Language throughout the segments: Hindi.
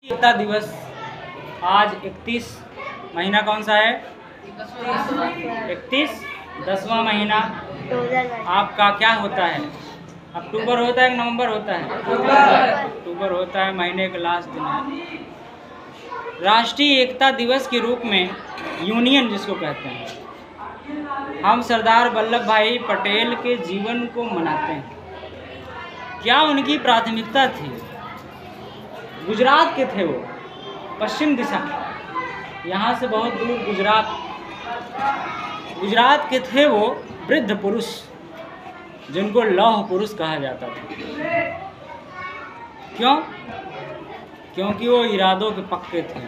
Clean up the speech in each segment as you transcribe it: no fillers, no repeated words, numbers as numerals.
एकता दिवस आज 31 महीना कौन सा है? 31 10वां महीना आपका क्या होता है? अक्टूबर होता है कि नवंबर होता है? अक्टूबर होता है, महीने का लास्ट दिन है। राष्ट्रीय एकता दिवस के रूप में यूनियन जिसको कहते हैं, हम सरदार वल्लभ भाई पटेल के जीवन को मनाते हैं। क्या उनकी प्राथमिकता थी? गुजरात के थे वो, पश्चिम दिशा, यहाँ से बहुत दूर गुजरात के थे वो वृद्ध पुरुष, जिनको लौह पुरुष कहा जाता था। क्यों? क्योंकि वो इरादों के पक्के थे,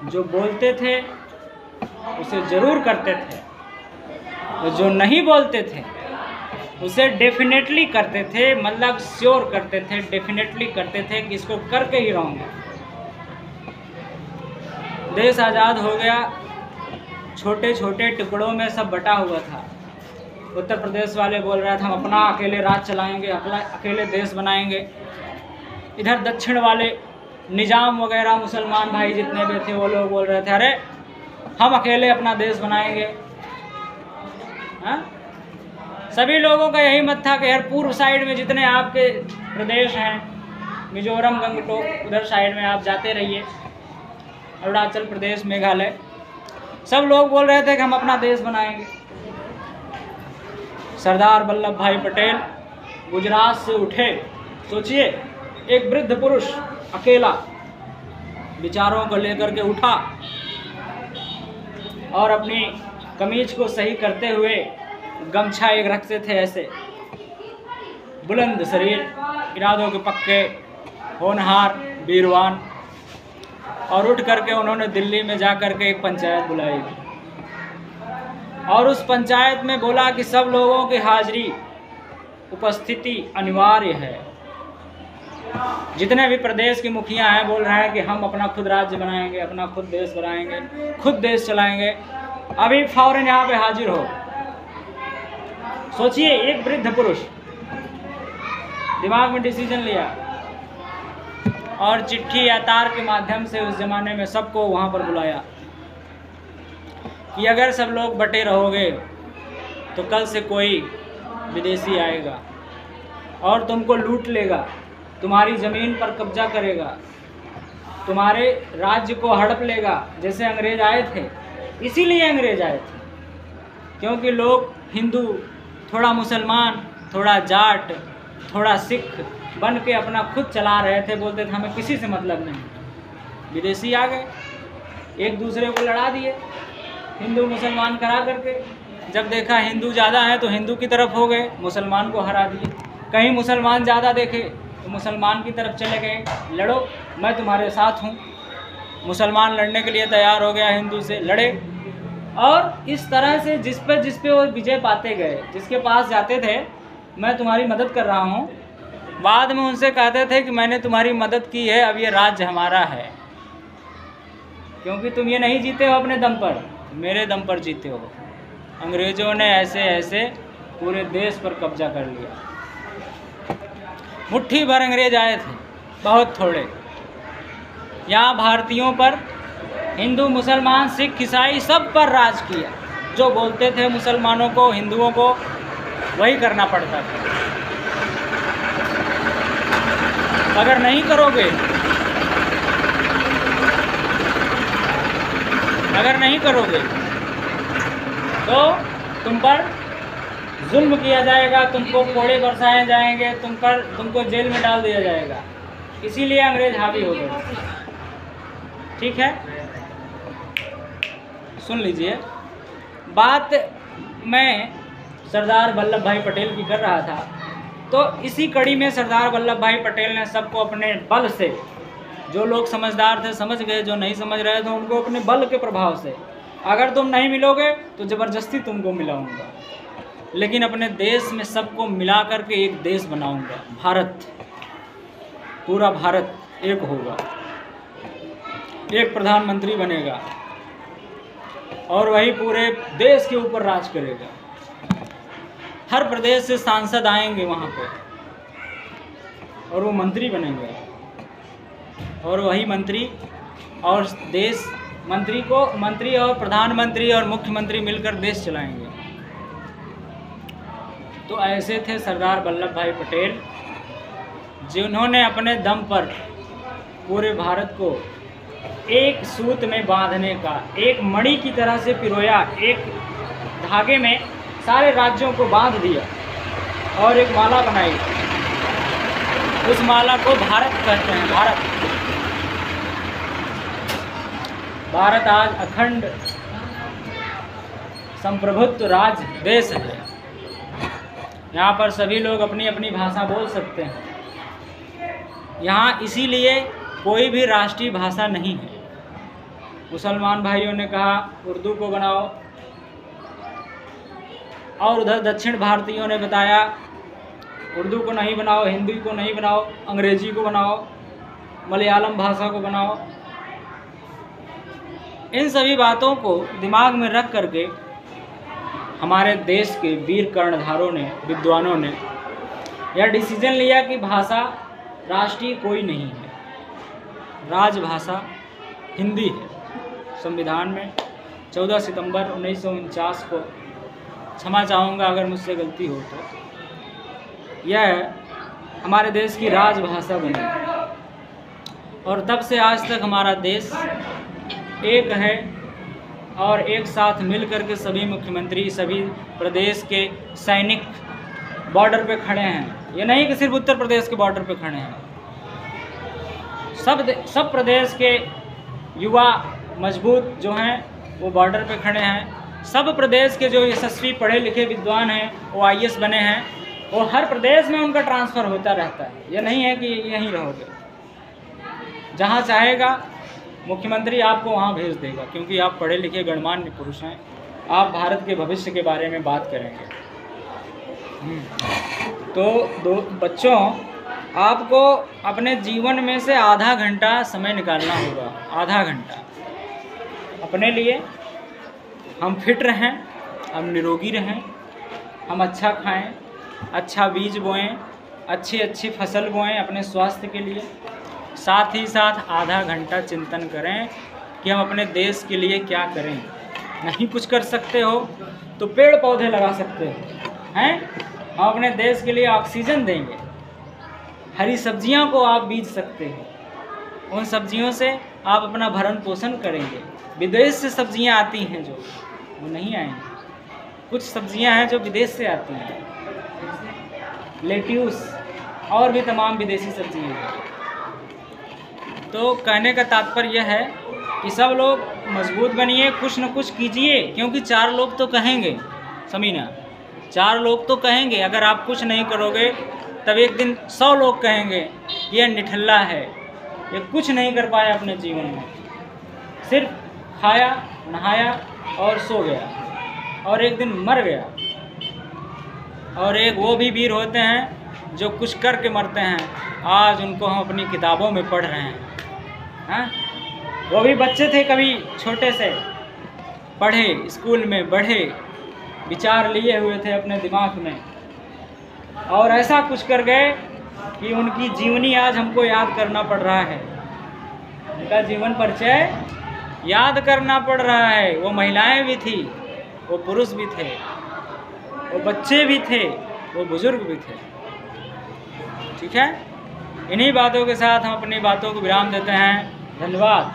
जो बोलते थे उसे ज़रूर करते थे, और जो नहीं बोलते थे उसे डेफिनेटली करते थे, मतलब श्योर करते थे, डेफिनेटली करते थे कि इसको करके ही रहूँगा। देश आज़ाद हो गया, छोटे छोटे टुकड़ों में सब बटा हुआ था। उत्तर प्रदेश वाले बोल रहे थे हम अपना अकेले राज चलाएंगे, अकेले देश बनाएंगे। इधर दक्षिण वाले निजाम वगैरह मुसलमान भाई जितने भी थे वो लोग बोल रहे थे अरे हम अकेले अपना देश बनाएंगे। हाँ, सभी लोगों का यही मत था कि यार पूर्व साइड में जितने आपके प्रदेश हैं, मिजोरम, गंगटोक, उधर साइड में आप जाते रहिए, अरुणाचल प्रदेश, मेघालय, सब लोग बोल रहे थे कि हम अपना देश बनाएंगे। सरदार वल्लभ भाई पटेल गुजरात से उठे, सोचिए एक वृद्ध पुरुष अकेला विचारों को लेकर के उठा और अपनी कमीज को सही करते हुए गमछा एक रखते थे ऐसे, बुलंद शरीर, इरादों के पक्के, होनहार, वीरवान, और उठ करके उन्होंने दिल्ली में जा करके एक पंचायत बुलाई और उस पंचायत में बोला कि सब लोगों की हाजिरी, उपस्थिति अनिवार्य है। जितने भी प्रदेश के मुखिया हैं बोल रहे हैं कि हम अपना खुद राज्य बनाएंगे, अपना खुद देश बनाएंगे, खुद देश चलाएंगे, अभी फौरन यहाँ पे हाजिर हो। सोचिए एक वृद्ध पुरुष दिमाग में डिसीजन लिया और चिट्ठी या तार के माध्यम से उस ज़माने में सबको वहाँ पर बुलाया कि अगर सब लोग बटे रहोगे तो कल से कोई विदेशी आएगा और तुमको लूट लेगा, तुम्हारी ज़मीन पर कब्जा करेगा, तुम्हारे राज्य को हड़प लेगा, जैसे अंग्रेज़ आए थे। इसीलिए अंग्रेज़ आए थे क्योंकि लोग हिंदू, थोड़ा मुसलमान, थोड़ा जाट, थोड़ा सिख बन के अपना खुद चला रहे थे, बोलते थे हमें किसी से मतलब नहीं। विदेशी आ गए, एक दूसरे को लड़ा दिए, हिंदू मुसलमान करा करके। जब देखा हिंदू ज़्यादा है तो हिंदू की तरफ हो गए, मुसलमान को हरा दिए। कहीं मुसलमान ज़्यादा देखे तो मुसलमान की तरफ चले गए, लड़ो मैं तुम्हारे साथ हूँ। मुसलमान लड़ने के लिए तैयार हो गया, हिंदू से लड़े, और इस तरह से जिस पे वो विजय पाते गए, जिसके पास जाते थे मैं तुम्हारी मदद कर रहा हूँ, बाद में उनसे कहते थे कि मैंने तुम्हारी मदद की है, अब ये राज्य हमारा है, क्योंकि तुम ये नहीं जीते हो अपने दम पर, मेरे दम पर जीते हो। अंग्रेज़ों ने ऐसे ऐसे पूरे देश पर कब्जा कर लिया। मुट्ठी भर अंग्रेज आए थे, बहुत थोड़े। यहाँ भारतीयों पर, हिंदू, मुसलमान, सिख, ईसाई सब पर राज किया। जो बोलते थे मुसलमानों को, हिंदुओं को, वही करना पड़ता था। अगर नहीं करोगे तो तुम पर जुल्म किया जाएगा, तुमको कोड़े बरसाए जाएंगे, तुमको जेल में डाल दिया जाएगा। इसीलिए अंग्रेज हावी हो गए। ठीक है, सुन लीजिए बात। मैं सरदार वल्लभ भाई पटेल की कर रहा था, तो इसी कड़ी में सरदार वल्लभ भाई पटेल ने सबको अपने बल से, जो लोग समझदार थे समझ गए, जो नहीं समझ रहे थे उनको अपने बल के प्रभाव से, अगर तुम नहीं मिलोगे तो ज़बरदस्ती तुमको मिलाऊंगा, लेकिन अपने देश में सबको मिला करके एक देश बनाऊंगा, भारत, पूरा भारत एक होगा, एक प्रधानमंत्री बनेगा और वही पूरे देश के ऊपर राज करेगा। हर प्रदेश से सांसद आएंगे वहाँ पे और वो मंत्री बनेंगे। और वही मंत्री और देश मंत्री और प्रधानमंत्री और मुख्यमंत्री मिलकर देश चलाएंगे। तो ऐसे थे सरदार वल्लभ भाई पटेल, जिन्होंने अपने दम पर पूरे भारत को एक सूत में बांधने का, एक मणि की तरह से पिरोया, एक धागे में सारे राज्यों को बांध दिया और एक माला बनाई। उस माला को भारत कहते हैं। भारत आज अखंड संप्रभुत्व राज देश है। यहाँ पर सभी लोग अपनी अपनी भाषा बोल सकते हैं। यहाँ इसीलिए कोई भी राष्ट्रीय भाषा नहीं है। मुसलमान भाइयों ने कहा उर्दू को बनाओ, और उधर दक्षिण भारतीयों ने बताया उर्दू को नहीं बनाओ, हिंदी को नहीं बनाओ, अंग्रेजी को बनाओ, मलयालम भाषा को बनाओ। इन सभी बातों को दिमाग में रख करके हमारे देश के वीर कर्णधारों ने, विद्वानों ने यह डिसीजन लिया कि भाषा राष्ट्रीय कोई नहीं है, राजभाषा हिंदी है। संविधान में 14 सितंबर 1949 को, क्षमा चाहूँगा अगर मुझसे गलती हो तो, यह हमारे देश की राजभाषा बनी और तब से आज तक हमारा देश एक है और एक साथ मिल कर के सभी मुख्यमंत्री, सभी प्रदेश के सैनिक बॉर्डर पे खड़े हैं। ये नहीं कि सिर्फ उत्तर प्रदेश के बॉर्डर पे खड़े हैं, सब प्रदेश के युवा मजबूत जो हैं वो बॉर्डर पे खड़े हैं। सब प्रदेश के जो यशस्वी पढ़े लिखे विद्वान हैं वो IAS बने हैं, वो हर प्रदेश में उनका ट्रांसफ़र होता रहता है। ये नहीं है कि यहीं रहोगे, जहाँ चाहेगा मुख्यमंत्री आपको वहाँ भेज देगा, क्योंकि आप पढ़े लिखे गणमान्य पुरुष हैं, आप भारत के भविष्य के बारे में बात करेंगे। तो बच्चों, आपको अपने जीवन में से आधा घंटा समय निकालना होगा, आधा घंटा अपने लिए। हम फिट रहें, हम निरोगी रहें, हम अच्छा खाएं, अच्छा बीज बोएं, अच्छी फसल बोएं अपने स्वास्थ्य के लिए। साथ ही साथ आधा घंटा चिंतन करें कि हम अपने देश के लिए क्या करें। नहीं कुछ कर सकते हो तो पेड़ पौधे लगा सकते हो हैं, हम अपने देश के लिए ऑक्सीजन देंगे। हरी सब्जियां को आप बीज सकते हो, उन सब्जियों से आप अपना भरण पोषण करेंगे। विदेश से सब्जियां आती हैं जो, वो नहीं आएंगी। कुछ सब्जियां हैं जो विदेश से आती हैं, लेट्यूस और भी तमाम विदेशी सब्जियां हैं। तो कहने का तात्पर्य यह है कि सब लोग मजबूत बनिए, कुछ न कुछ कीजिए, क्योंकि 4 लोग तो कहेंगे, समीना 4 लोग तो कहेंगे। अगर आप कुछ नहीं करोगे तब एक दिन 100 लोग कहेंगे कि यह निठल्ला है, ये कुछ नहीं कर पाया अपने जीवन में, सिर्फ खाया नहाया और सो गया और एक दिन मर गया। और एक वो भी वीर होते हैं जो कुछ करके मरते हैं, आज उनको हम अपनी किताबों में पढ़ रहे हैं। हाँ, वो भी बच्चे थे, कभी छोटे से पढ़े, स्कूल में बढ़े, विचार लिए हुए थे अपने दिमाग में, और ऐसा कुछ कर गए कि उनकी जीवनी आज हमको याद करना पड़ रहा है, उनका जीवन परिचय याद करना पड़ रहा है। वो महिलाएं भी थी, वो पुरुष भी थे, वो बच्चे भी थे, वो बुजुर्ग भी थे। ठीक है, इन्हीं बातों के साथ हम अपनी बातों को विराम देते हैं। धन्यवाद।